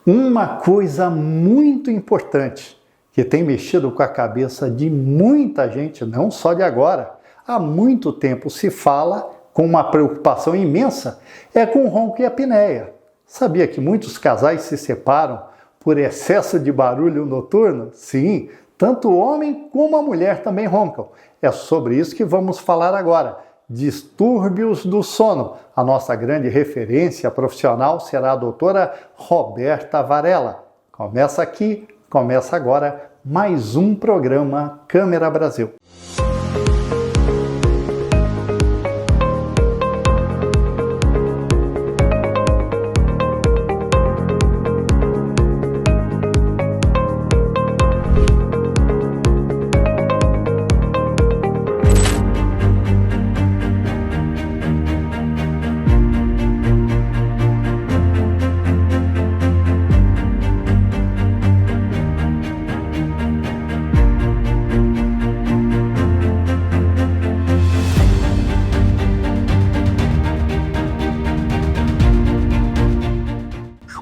Uma coisa muito importante que tem mexido com a cabeça de muita gente, não só de agora, há muito tempo se fala com uma preocupação imensa, é com o ronco e a apneia. Sabia que muitos casais se separam por excesso de barulho noturno? Sim, tanto o homem como a mulher também roncam. É sobre isso que vamos falar agora. Distúrbios do sono. A nossa grande referência profissional será a doutora Roberta Varela. Começa aqui, começa agora mais um programa Câmera Brasil.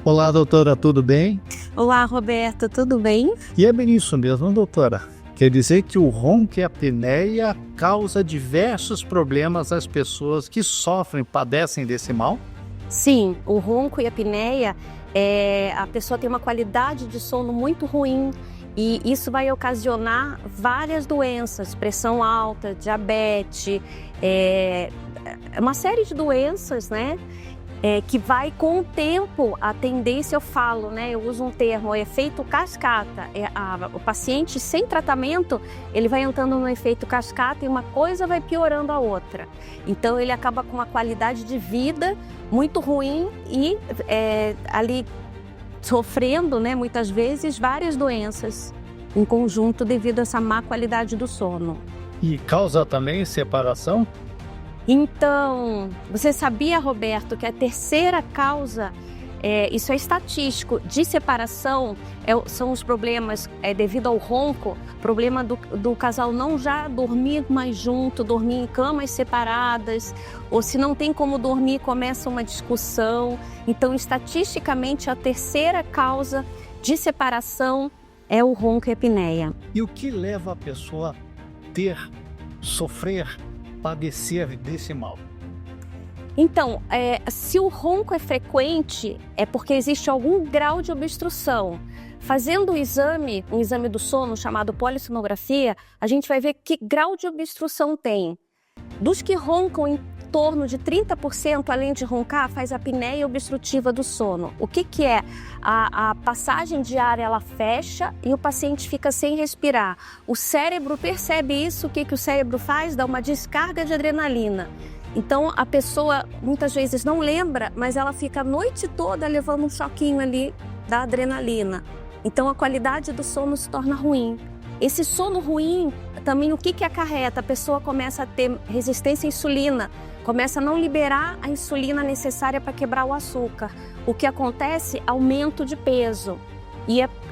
Olá, doutora, tudo bem? Olá, Roberto, tudo bem? E é bem isso mesmo, doutora. Quer dizer que o ronco e a apneia causa diversos problemas às pessoas que sofrem, padecem desse mal? Sim, o ronco e a apneia, a pessoa tem uma qualidade de sono muito ruim e isso vai ocasionar várias doenças, pressão alta, diabetes, uma série de doenças, né? Que vai com o tempo, a tendência, eu falo, né? Eu uso um termo, o efeito cascata. O paciente sem tratamento, ele vai entrando no efeito cascata e uma coisa vai piorando a outra. Então ele acaba com uma qualidade de vida muito ruim e ali sofrendo, né, muitas vezes, várias doenças em conjunto devido a essa má qualidade do sono. E causa também separação? Então, você sabia, Roberto, que a terceira causa, isso é estatístico, de separação, são os problemas devido ao ronco, problema do casal não já dormir mais junto, dormir em camas separadas, ou se não tem como dormir, começa uma discussão. Então, estatisticamente, a terceira causa de separação é o ronco e a apneia. E o que leva a pessoa a sofrer, padecer desse mal? Então, se o ronco é frequente, é porque existe algum grau de obstrução. Fazendo um exame do sono chamado polissonografia, a gente vai ver que grau de obstrução tem. Dos que roncam em torno de 30%, além de roncar, faz a apneia obstrutiva do sono. O que é? A passagem de ar, ela fecha e o paciente fica sem respirar. O cérebro percebe isso, o que o cérebro faz? Dá uma descarga de adrenalina. Então a pessoa muitas vezes não lembra, mas ela fica a noite toda levando um choquinho ali da adrenalina. Então a qualidade do sono se torna ruim. Esse sono ruim também, o que acarreta? A pessoa começa a ter resistência à insulina, começa a não liberar a insulina necessária para quebrar o açúcar. O que acontece? Aumento de peso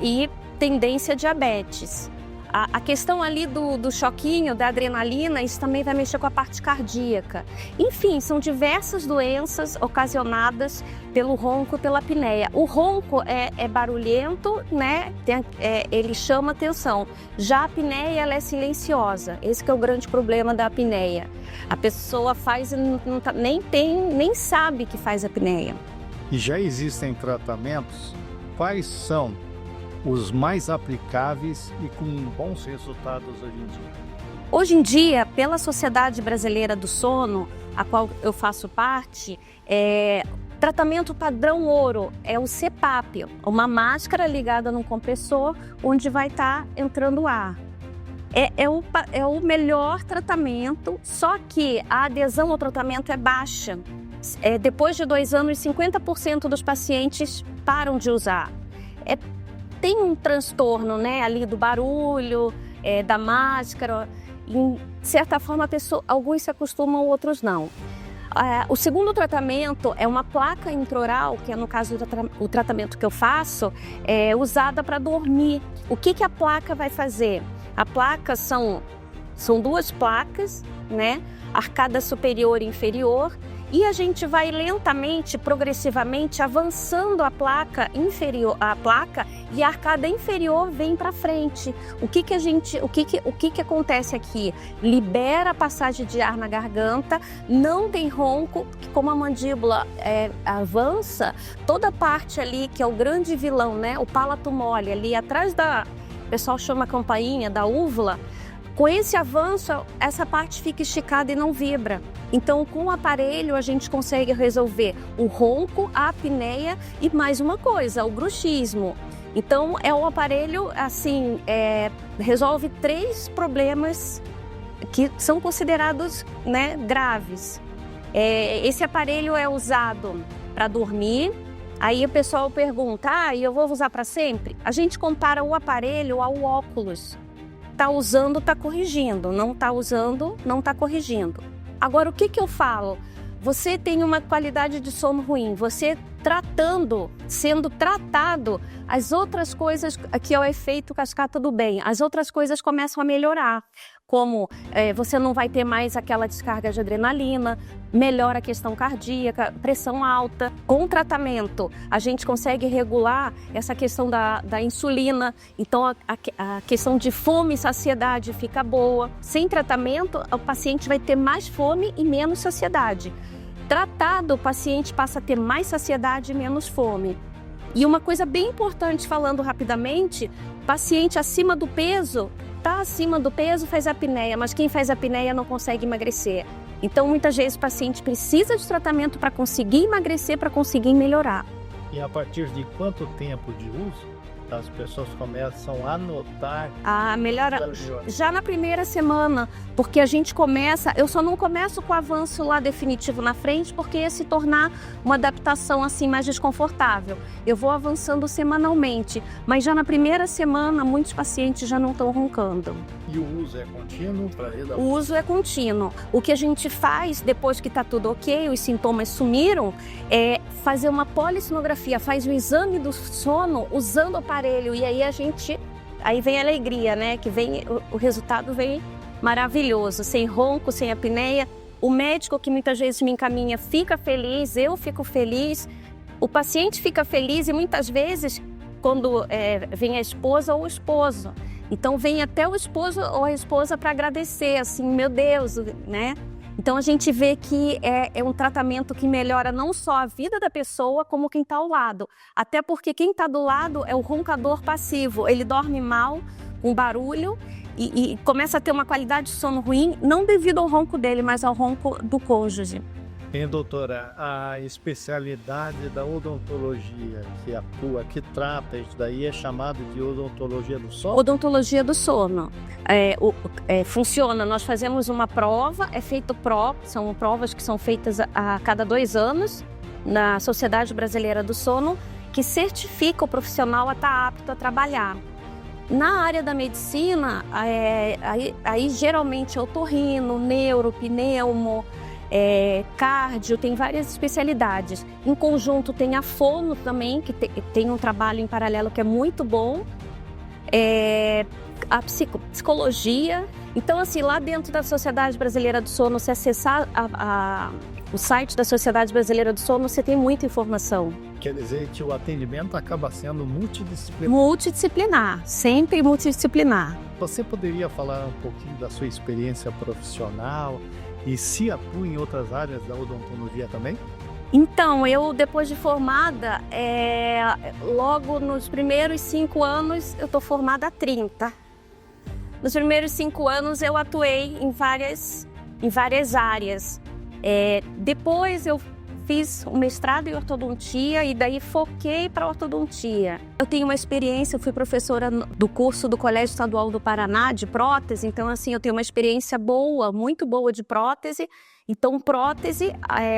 e tendência a diabetes. A questão ali do choquinho, da adrenalina, isso também vai mexer com a parte cardíaca. Enfim, são diversas doenças ocasionadas pelo ronco e pela apneia. O ronco é barulhento, né? Ele chama atenção. Já a apneia, ela é silenciosa. Esse que é o grande problema da apneia. A pessoa faz e nem sabe que faz apneia. E já existem tratamentos? Quais são os mais aplicáveis e com bons resultados hoje em dia? Hoje em dia, pela Sociedade Brasileira do Sono, a qual eu faço parte, tratamento padrão ouro é o CPAP, uma máscara ligada num compressor onde vai estar entrando ar. É o melhor tratamento, só que a adesão ao tratamento é baixa. Depois de 2 anos, 50% dos pacientes param de usar. Tem um transtorno, né, ali do barulho, da máscara. Em certa forma, alguns se acostumam, outros não. O segundo tratamento é uma placa intraoral, que é no caso o tratamento que eu faço, usada para dormir. O que a placa vai fazer? A placa são 2 placas, né, arcada superior e inferior, E a gente vai lentamente, progressivamente, avançando a placa inferior, e a arcada inferior vem para frente. O que acontece aqui? Libera a passagem de ar na garganta, não tem ronco, como a mandíbula avança, toda a parte ali que é o grande vilão, né? O palato mole ali atrás o pessoal chama a campainha da úvula. Com esse avanço, essa parte fica esticada e não vibra. Então, com o aparelho, a gente consegue resolver o ronco, a apneia e mais uma coisa, o bruxismo. Então, é um aparelho, assim, resolve 3 problemas que são considerados, né, graves. Esse aparelho é usado para dormir. Aí o pessoal pergunta, eu vou usar para sempre? A gente compara o aparelho ao óculos. Tá usando, tá corrigindo. Não tá usando, não tá corrigindo. Agora, o que eu falo? Você tem uma qualidade de sono ruim. Você sendo tratado, as outras coisas, que é o efeito cascata do bem, as outras coisas começam a melhorar. Como você não vai ter mais aquela descarga de adrenalina, melhora a questão cardíaca, pressão alta. Com o tratamento, a gente consegue regular essa questão da insulina, então a questão de fome e saciedade fica boa. Sem tratamento, o paciente vai ter mais fome e menos saciedade. Tratado, o paciente passa a ter mais saciedade e menos fome. E uma coisa bem importante, falando rapidamente, paciente acima do peso, está acima do peso, faz apneia, mas quem faz apneia não consegue emagrecer. Então, muitas vezes o paciente precisa de tratamento para conseguir emagrecer, para conseguir melhorar. E a partir de quanto tempo de uso as pessoas começam a notar a melhora? Já na primeira semana, porque a gente começa, eu só não começo com o avanço lá definitivo na frente, porque ia se tornar uma adaptação assim mais desconfortável. Eu vou avançando semanalmente, mas já na primeira semana muitos pacientes já não estão roncando. E o uso é contínuo? O uso é contínuo. O que a gente faz depois que está tudo ok, os sintomas sumiram, é fazer uma polissonografia, faz o exame do sono usando o aparelho, e aí vem a alegria, né? Que vem, o resultado vem maravilhoso, sem ronco, sem apneia. O médico que muitas vezes me encaminha fica feliz, eu fico feliz, o paciente fica feliz e muitas vezes quando vem a esposa ou o esposo. Então vem até o esposo ou a esposa para agradecer, assim, meu Deus, né? Então a gente vê que é um tratamento que melhora não só a vida da pessoa, como quem está ao lado. Até porque quem está do lado é o roncador passivo. Ele dorme mal, com barulho, e começa a ter uma qualidade de sono ruim, não devido ao ronco dele, mas ao ronco do cônjuge. Bem, doutora, a especialidade da odontologia que atua, que trata isso daí é chamado de odontologia do sono? Odontologia do sono. Funciona, nós fazemos uma prova, são provas que são feitas a cada 2 anos na Sociedade Brasileira do Sono, que certifica o profissional a estar apto a trabalhar. Na área da medicina, aí geralmente é otorrino, neuro, pneumo, cardio, tem várias especialidades. Em conjunto tem a fono também, que tem um trabalho em paralelo que é muito bom. A psicologia. Então, assim, lá dentro da Sociedade Brasileira do Sono, se acessar o site da Sociedade Brasileira do Sono, você tem muita informação. Quer dizer que o atendimento acaba sendo multidisciplinar? Multidisciplinar, sempre multidisciplinar. Você poderia falar um pouquinho da sua experiência profissional e se atua em outras áreas da odontologia também? Então, eu depois de formada, logo nos primeiros 5 anos, eu estou formada há 30. Nos primeiros 5 anos eu atuei em várias áreas. Depois eu fiz um mestrado em ortodontia e daí foquei para ortodontia. Eu tenho uma experiência, eu fui professora do curso do Colégio Estadual do Paraná de prótese, então assim, eu tenho uma experiência boa, muito boa de prótese. Então, prótese,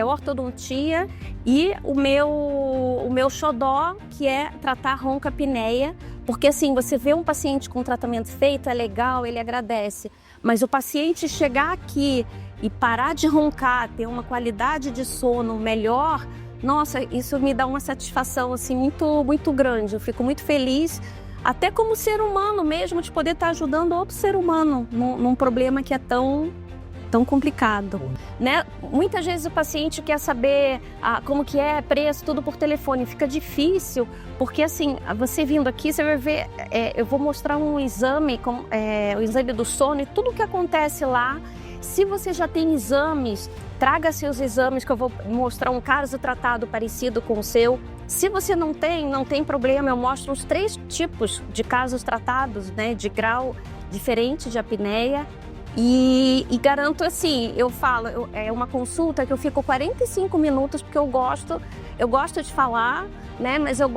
ortodontia e o meu xodó, que é tratar ronca-apneia, porque assim, você vê um paciente com tratamento feito, é legal, ele agradece, mas o paciente chegar aqui e parar de roncar, ter uma qualidade de sono melhor, nossa, isso me dá uma satisfação assim, muito, muito grande. Eu fico muito feliz, até como ser humano mesmo, de poder estar ajudando outro ser humano num problema que é tão tão complicado, né? Muitas vezes o paciente quer saber como que é, preço, tudo por telefone. Fica difícil, porque assim, você vindo aqui, você vai ver, eu vou mostrar um exame, o exame do sono e tudo o que acontece lá. Se você já tem exames, traga seus exames, que eu vou mostrar um caso tratado parecido com o seu. Se você não tem problema, eu mostro os 3 tipos de casos tratados, né, de grau diferente de apneia. E garanto assim, eu falo, é uma consulta que eu fico 45 minutos, porque eu gosto de falar, né? Mas eu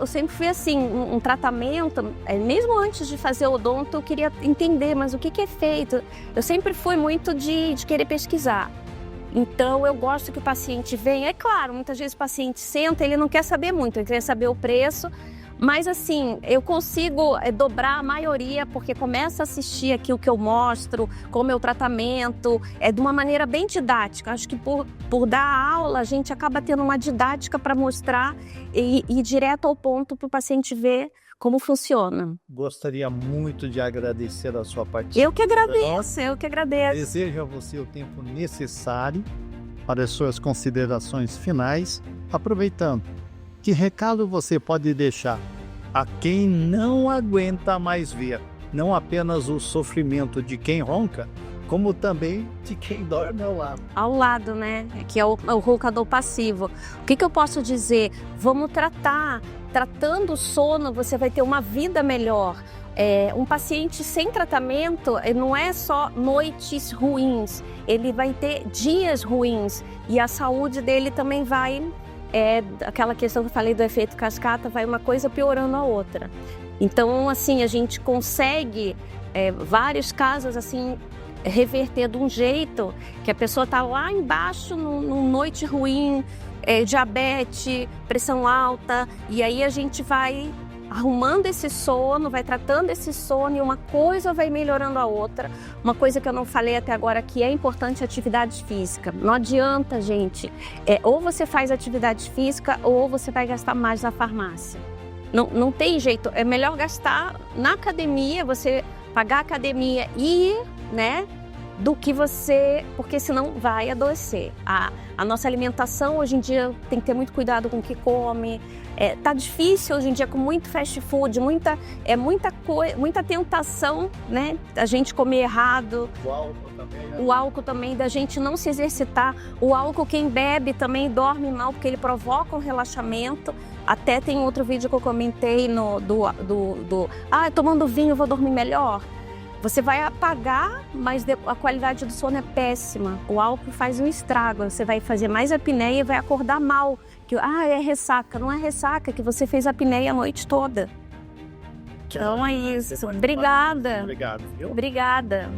sempre fui assim, um tratamento, mesmo antes de fazer odonto, eu queria entender, mas o que é feito? Eu sempre fui muito de querer pesquisar. Então, eu gosto que o paciente venha. É claro, muitas vezes o paciente senta, ele não quer saber muito, ele quer saber o preço. Mas assim, eu consigo dobrar a maioria, porque começa a assistir aqui o que eu mostro, com o meu tratamento, de uma maneira bem didática. Acho que por dar aula, a gente acaba tendo uma didática para mostrar e ir direto ao ponto para o paciente ver como funciona. Gostaria muito de agradecer a sua participação. Eu que agradeço. Desejo a você o tempo necessário para as suas considerações finais, aproveitando. Que recado você pode deixar a quem não aguenta mais ver, não apenas o sofrimento de quem ronca, como também de quem dorme ao lado? Ao lado, né? Que é o roncador passivo. O que eu posso dizer? Vamos tratando o sono, você vai ter uma vida melhor. Um paciente sem tratamento não é só noites ruins, ele vai ter dias ruins e a saúde dele também vai... aquela questão que eu falei do efeito cascata, vai uma coisa piorando a outra. Então, assim, a gente consegue vários casos, assim, reverter de um jeito que a pessoa está lá embaixo, numa noite ruim, diabetes, pressão alta, e aí a gente vai arrumando esse sono, vai tratando esse sono e uma coisa vai melhorando a outra. Uma coisa que eu não falei até agora que é importante, atividade física. Não adianta, gente, ou você faz atividade física ou você vai gastar mais na farmácia. Não tem jeito, é melhor gastar na academia, você pagar a academia e ir, né, do que porque senão vai adoecer. A nossa alimentação hoje em dia tem que ter muito cuidado com o que come. Tá difícil hoje em dia com muito fast food, muita tentação, né, da gente comer errado. O álcool também, né? O álcool também, da gente não se exercitar. O álcool, quem bebe também dorme mal, porque ele provoca um relaxamento. Até tem outro vídeo que eu comentei tomando vinho eu vou dormir melhor. Você vai apagar, mas a qualidade do sono é péssima. O álcool faz um estrago, você vai fazer mais apneia e vai acordar mal. É ressaca. Não é ressaca, que você fez apneia a noite toda. Então é isso. Obrigada. Obrigado, viu? Obrigada.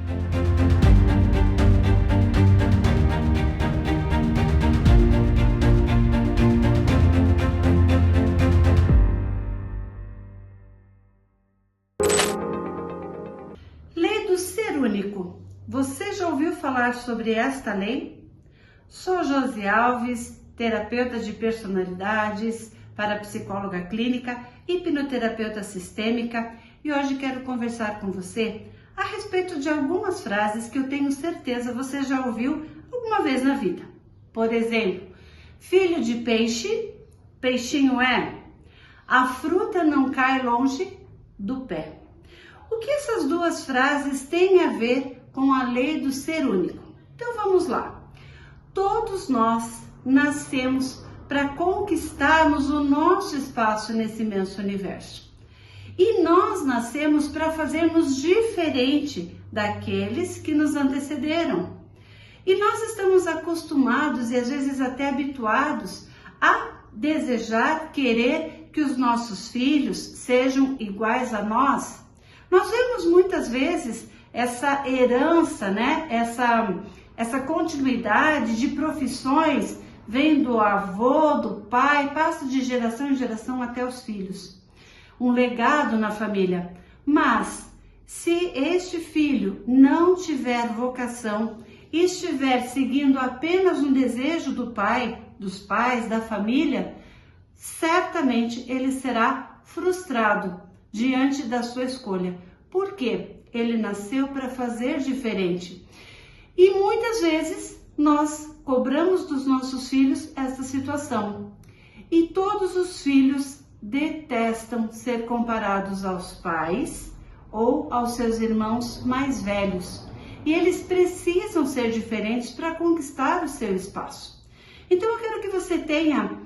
Lei do ser único. Você já ouviu falar sobre esta lei? Sou Josi Alves, terapeuta de personalidades, parapsicóloga clínica, hipnoterapeuta sistêmica, e hoje quero conversar com você a respeito de algumas frases que eu tenho certeza você já ouviu alguma vez na vida. Por exemplo, filho de peixe, peixinho é. A fruta não cai longe do pé. O que essas duas frases têm a ver com a lei do ser único? Então vamos lá. Todos nós nascemos para conquistarmos o nosso espaço nesse imenso universo. E nós nascemos para fazermos diferente daqueles que nos antecederam. E nós estamos acostumados e às vezes até habituados a desejar, querer que os nossos filhos sejam iguais a nós. Nós vemos muitas vezes essa herança, né? Essa continuidade de profissões vem do avô, do pai, passa de geração em geração até os filhos. Um legado na família. Mas se este filho não tiver vocação e estiver seguindo apenas um desejo do pai, dos pais, da família, certamente ele será frustrado diante da sua escolha. Por quê? Ele nasceu para fazer diferente. E muitas vezes nós cobramos dos nossos filhos essa situação. E todos os filhos detestam ser comparados aos pais ou aos seus irmãos mais velhos. E eles precisam ser diferentes para conquistar o seu espaço. Então eu quero que você tenha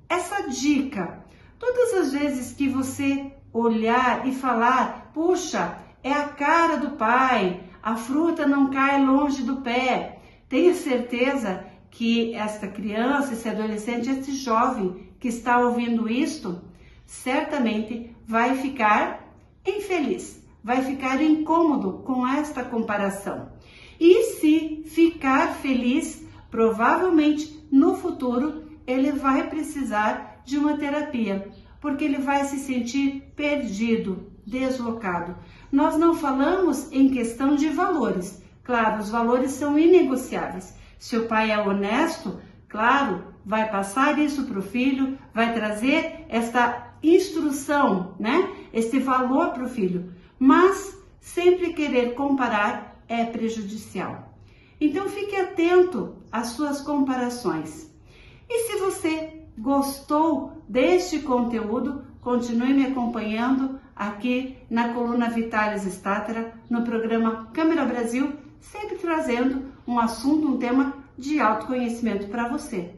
essa dica. Todas as vezes que você olhar e falar, puxa, é a cara do pai, a fruta não cai longe do pé. Tenha certeza que esta criança, esse adolescente, esse jovem que está ouvindo isto, certamente vai ficar infeliz, vai ficar incômodo com esta comparação. E se ficar feliz, provavelmente no futuro ele vai precisar de uma terapia, porque ele vai se sentir perdido, deslocado. Nós não falamos em questão de valores. Claro, os valores são inegociáveis. Se o pai é honesto, claro, vai passar isso para o filho, vai trazer esta instrução, né? Este valor para o filho. Mas sempre querer comparar é prejudicial. Então fique atento às suas comparações. E se você gostou deste conteúdo, continue me acompanhando aqui na coluna Vitalis Státera, no programa Câmara Brasil, sempre trazendo um assunto, um tema de autoconhecimento para você.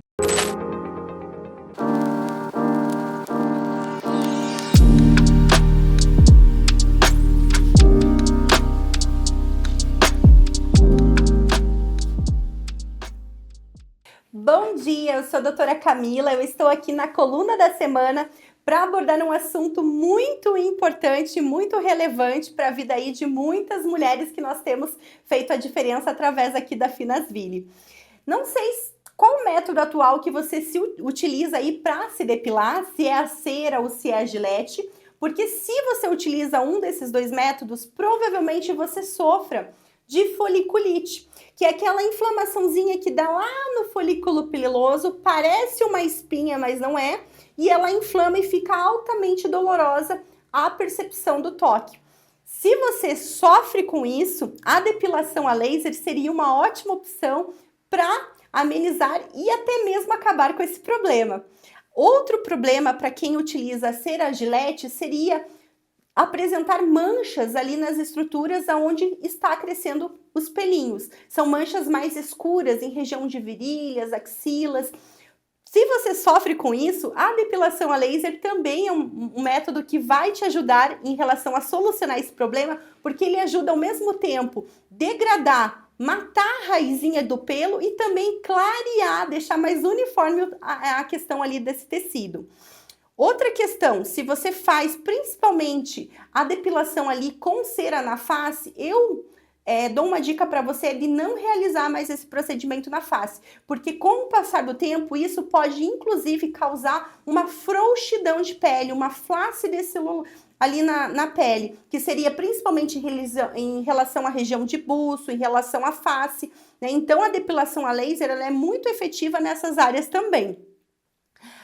Bom dia, eu sou a doutora Camila, eu estou aqui na coluna da semana para abordar um assunto muito importante, muito relevante para a vida aí de muitas mulheres que nós temos feito a diferença através aqui da Finasville. Não sei qual o método atual que você se utiliza aí para se depilar, se é a cera ou se é a gilete, porque se você utiliza um desses dois métodos, provavelmente você sofra de foliculite, que é aquela inflamaçãozinha que dá lá no folículo piloso, parece uma espinha, mas não é, e ela inflama e fica altamente dolorosa a percepção do toque. Se você sofre com isso, a depilação a laser seria uma ótima opção para amenizar e até mesmo acabar com esse problema. Outro problema para quem utiliza a cera gilete seria apresentar manchas ali nas estruturas onde está crescendo os pelinhos. São manchas mais escuras em região de virilhas, axilas. Se você sofre com isso, a depilação a laser também é um método que vai te ajudar em relação a solucionar esse problema, porque ele ajuda ao mesmo tempo degradar, matar a raizinha do pelo e também clarear, deixar mais uniforme a questão ali desse tecido. Outra questão, se você faz principalmente a depilação ali com cera na face, eu dou uma dica para você de não realizar mais esse procedimento na face, porque com o passar do tempo isso pode inclusive causar uma frouxidão de pele, uma flacidez ali na pele, que seria principalmente em relação à região de buço, em relação à face, né? Então a depilação a laser ela é muito efetiva nessas áreas também.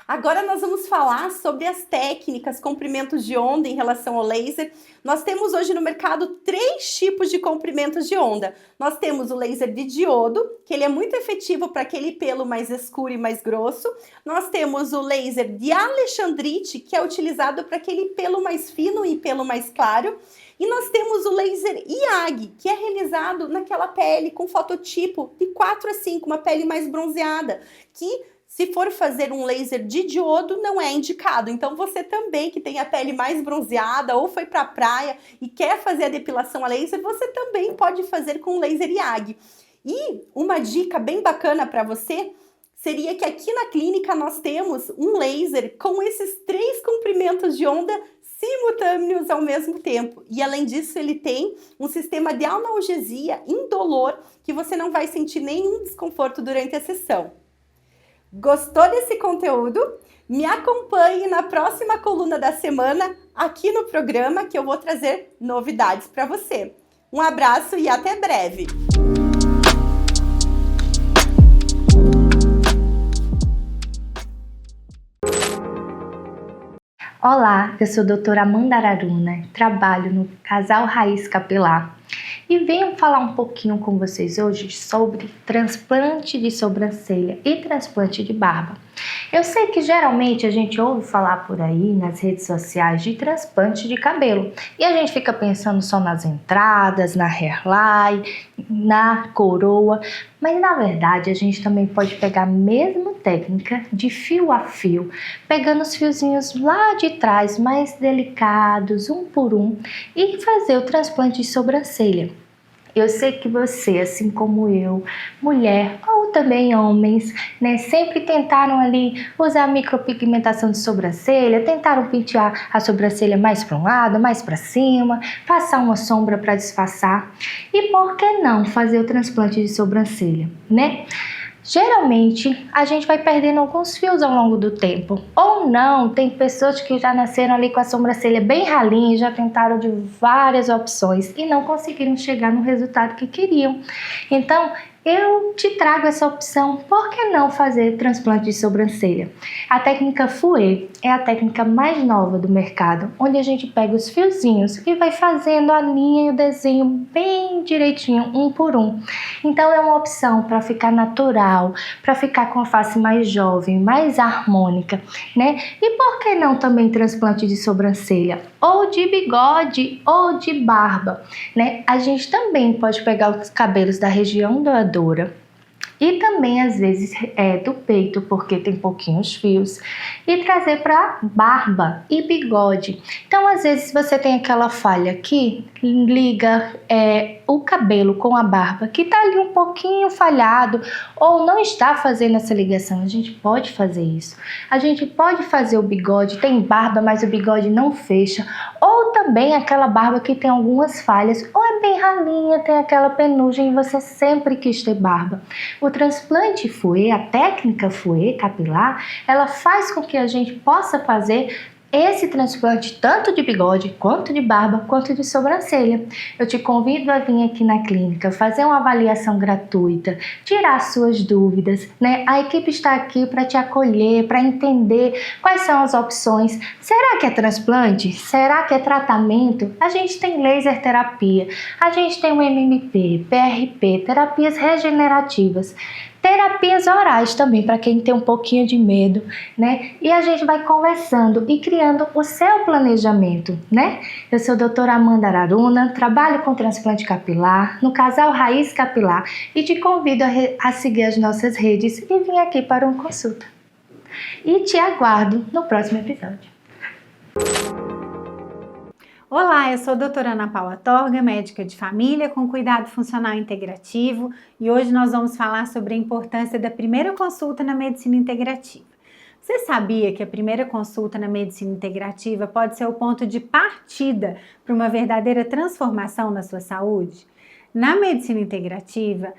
Agora nós vamos falar sobre as técnicas, comprimentos de onda em relação ao laser. Nós temos hoje no mercado 3 tipos de comprimentos de onda. Nós temos o laser de diodo, que ele é muito efetivo para aquele pelo mais escuro e mais grosso. Nós temos o laser de alexandrite, que é utilizado para aquele pelo mais fino e pelo mais claro. E nós temos o laser IAG, que é realizado naquela pele com fototipo de 4 a 5, uma pele mais bronzeada, que se for fazer um laser de diodo, não é indicado. Então, você também que tem a pele mais bronzeada ou foi para a praia e quer fazer a depilação a laser, você também pode fazer com o laser IAG. E uma dica bem bacana para você seria que aqui na clínica nós temos um laser com esses 3 comprimentos de onda simultâneos ao mesmo tempo. E além disso, ele tem um sistema de analgesia indolor que você não vai sentir nenhum desconforto durante a sessão. Gostou desse conteúdo? Me acompanhe na próxima coluna da semana aqui no programa que eu vou trazer novidades para você. Um abraço e até breve! Olá, eu sou a doutora Amanda Araruna, trabalho no Casal Raiz Capilar e venho falar um pouquinho com vocês hoje sobre transplante de sobrancelha e transplante de barba. Eu sei que geralmente a gente ouve falar por aí nas redes sociais de transplante de cabelo e a gente fica pensando só nas entradas, na hairline, na coroa, mas na verdade a gente também pode pegar a mesma técnica de fio a fio, pegando os fiozinhos lá de trás mais delicados, um por um, e fazer o transplante de sobrancelha. Eu sei que você, assim como eu, mulher ou também homens, né, sempre tentaram ali usar micropigmentação de sobrancelha, tentaram pentear a sobrancelha mais para um lado, mais para cima, passar uma sombra para disfarçar. E por que não fazer o transplante de sobrancelha, né? Geralmente, a gente vai perdendo alguns fios ao longo do tempo. Ou não, tem pessoas que já nasceram ali com a sobrancelha bem ralinha, já tentaram de várias opções e não conseguiram chegar no resultado que queriam. Então, eu te trago essa opção, por que não fazer transplante de sobrancelha? A técnica Fouet é a técnica mais nova do mercado, onde a gente pega os fiozinhos e vai fazendo a linha e o desenho bem direitinho, um por um. Então é uma opção para ficar natural, para ficar com a face mais jovem, mais harmônica, né? E por que não também transplante de sobrancelha? Ou de bigode, ou de barba, né? A gente também pode pegar os cabelos da região doadora e também às vezes do peito, porque tem pouquinhos fios, e trazer para barba e bigode. Então às vezes você tem aquela falha aqui, liga o cabelo com a barba que está ali um pouquinho falhado ou não está fazendo essa ligação. A gente pode fazer isso. A gente pode fazer o bigode, tem barba, mas o bigode não fecha, ou também aquela barba que tem algumas falhas, ou é bem ralinha, tem aquela penugem e você sempre quis ter barba. O transplante Fouet, a técnica Fouet capilar, ela faz com que a gente possa fazer esse transplante tanto de bigode, quanto de barba, quanto de sobrancelha. Eu te convido a vir aqui na clínica, fazer uma avaliação gratuita, tirar suas dúvidas, né? A equipe está aqui para te acolher, para entender quais são as opções. Será que é transplante? Será que é tratamento? A gente tem laser terapia, a gente tem o MMP, PRP, terapias regenerativas, terapias orais também, para quem tem um pouquinho de medo, né? E a gente vai conversando e criando o seu planejamento, né? Eu sou a doutora Amanda Araruna, trabalho com transplante capilar no Casal Raiz Capilar e te convido a seguir as nossas redes e vir aqui para uma consulta. E te aguardo no próximo episódio. Olá, eu sou a doutora Ana Paula Torga, médica de família com cuidado funcional integrativo, e hoje nós vamos falar sobre a importância da primeira consulta na medicina integrativa. Você sabia que a primeira consulta na medicina integrativa pode ser o ponto de partida para uma verdadeira transformação na sua saúde? Na medicina integrativa,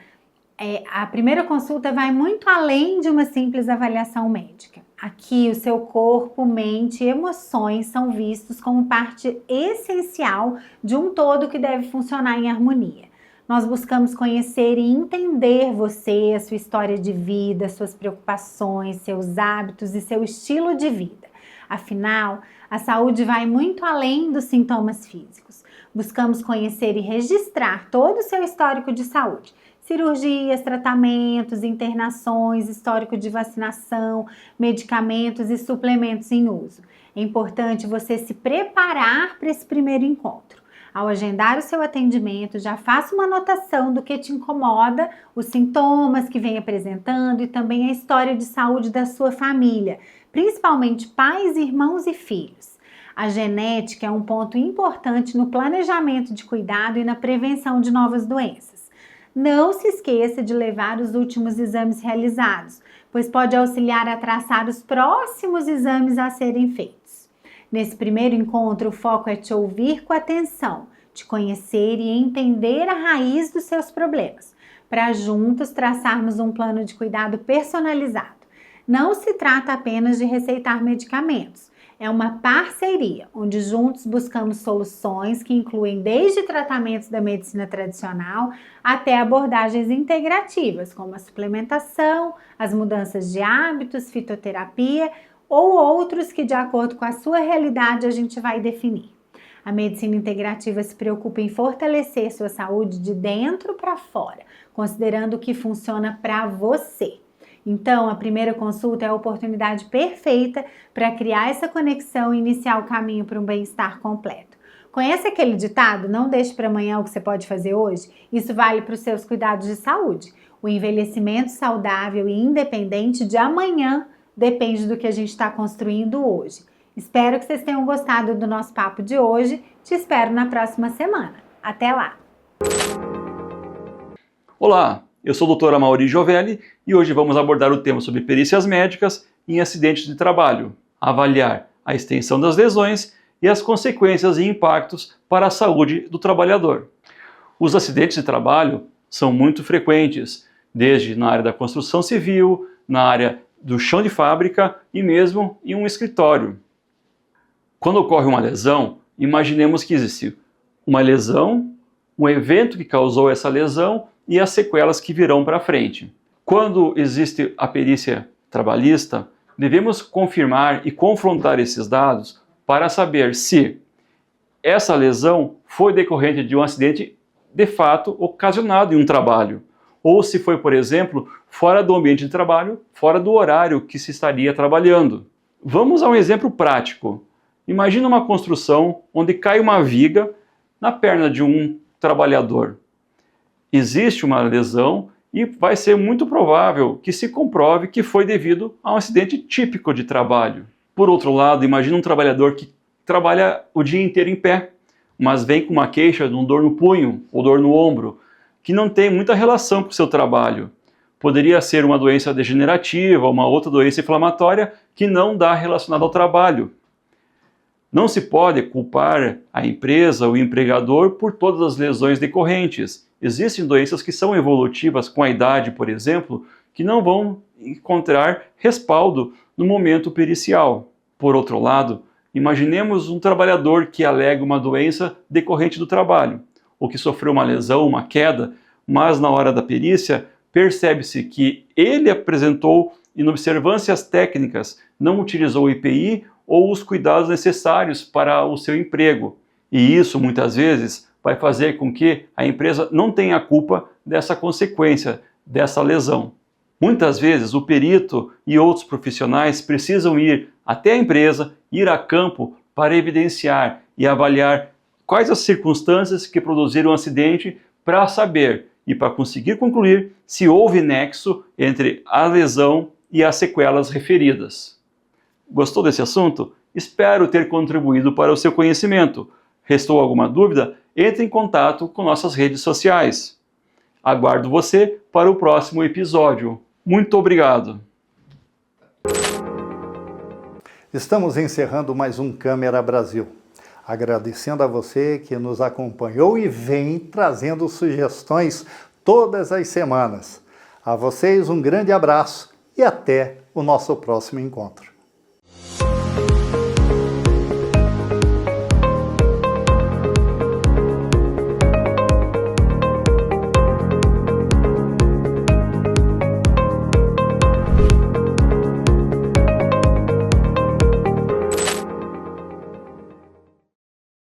a primeira consulta vai muito além de uma simples avaliação médica. Aqui, o seu corpo, mente e emoções são vistos como parte essencial de um todo que deve funcionar em harmonia. Nós buscamos conhecer e entender você, a sua história de vida, suas preocupações, seus hábitos e seu estilo de vida. Afinal, a saúde vai muito além dos sintomas físicos. Buscamos conhecer e registrar todo o seu histórico de saúde. Cirurgias, tratamentos, internações, histórico de vacinação, medicamentos e suplementos em uso. É importante você se preparar para esse primeiro encontro. Ao agendar o seu atendimento, já faça uma anotação do que te incomoda, os sintomas que vem apresentando e também a história de saúde da sua família, principalmente pais, irmãos e filhos. A genética é um ponto importante no planejamento de cuidado e na prevenção de novas doenças. Não se esqueça de levar os últimos exames realizados, pois pode auxiliar a traçar os próximos exames a serem feitos. Nesse primeiro encontro, o foco é te ouvir com atenção, te conhecer e entender a raiz dos seus problemas, para juntos traçarmos um plano de cuidado personalizado. Não se trata apenas de receitar medicamentos. É uma parceria, onde juntos buscamos soluções que incluem desde tratamentos da medicina tradicional até abordagens integrativas, como a suplementação, as mudanças de hábitos, fitoterapia ou outros que, de acordo com a sua realidade, a gente vai definir. A medicina integrativa se preocupa em fortalecer sua saúde de dentro para fora, considerando o que funciona para você. Então, a primeira consulta é a oportunidade perfeita para criar essa conexão e iniciar o caminho para um bem-estar completo. Conhece aquele ditado, não deixe para amanhã o que você pode fazer hoje? Isso vale para os seus cuidados de saúde. O envelhecimento saudável e independente de amanhã depende do que a gente está construindo hoje. Espero que vocês tenham gostado do nosso papo de hoje. Te espero na próxima semana. Até lá! Olá, eu sou o Dr. Amaury Giovelli e hoje vamos abordar o tema sobre perícias médicas em acidentes de trabalho, avaliar a extensão das lesões e as consequências e impactos para a saúde do trabalhador. Os acidentes de trabalho são muito frequentes, desde na área da construção civil, na área do chão de fábrica e mesmo em um escritório. Quando ocorre uma lesão, imaginemos que existe uma lesão, um evento que causou essa lesão e as sequelas que virão para frente. Quando existe a perícia trabalhista, devemos confirmar e confrontar esses dados para saber se essa lesão foi decorrente de um acidente de fato ocasionado em um trabalho, ou se foi, por exemplo, fora do ambiente de trabalho, fora do horário que se estaria trabalhando. Vamos a um exemplo prático. Imagina uma construção onde cai uma viga na perna de um trabalhador. Existe uma lesão e vai ser muito provável que se comprove que foi devido a um acidente típico de trabalho. Por outro lado, imagina um trabalhador que trabalha o dia inteiro em pé, mas vem com uma queixa de um dor no punho ou dor no ombro, que não tem muita relação com o seu trabalho. Poderia ser uma doença degenerativa, uma outra doença inflamatória que não dá relacionada ao trabalho. Não se pode culpar a empresa ou o empregador por todas as lesões decorrentes. Existem doenças que são evolutivas com a idade, por exemplo, que não vão encontrar respaldo no momento pericial. Por outro lado, imaginemos um trabalhador que alega uma doença decorrente do trabalho, ou que sofreu uma lesão, uma queda, mas na hora da perícia percebe-se que ele apresentou inobservâncias técnicas, não utilizou o EPI ou os cuidados necessários para o seu emprego. E isso, muitas vezes, vai fazer com que a empresa não tenha a culpa dessa consequência, dessa lesão. Muitas vezes, o perito e outros profissionais precisam ir até a empresa, ir a campo para evidenciar e avaliar quais as circunstâncias que produziram o acidente para saber e para conseguir concluir se houve nexo entre a lesão e as sequelas referidas. Gostou desse assunto? Espero ter contribuído para o seu conhecimento. Restou alguma dúvida? Entre em contato com nossas redes sociais. Aguardo você para o próximo episódio. Muito obrigado! Estamos encerrando mais um Câmera Brasil. Agradecendo a você que nos acompanhou e vem trazendo sugestões todas as semanas. A vocês um grande abraço e até o nosso próximo encontro.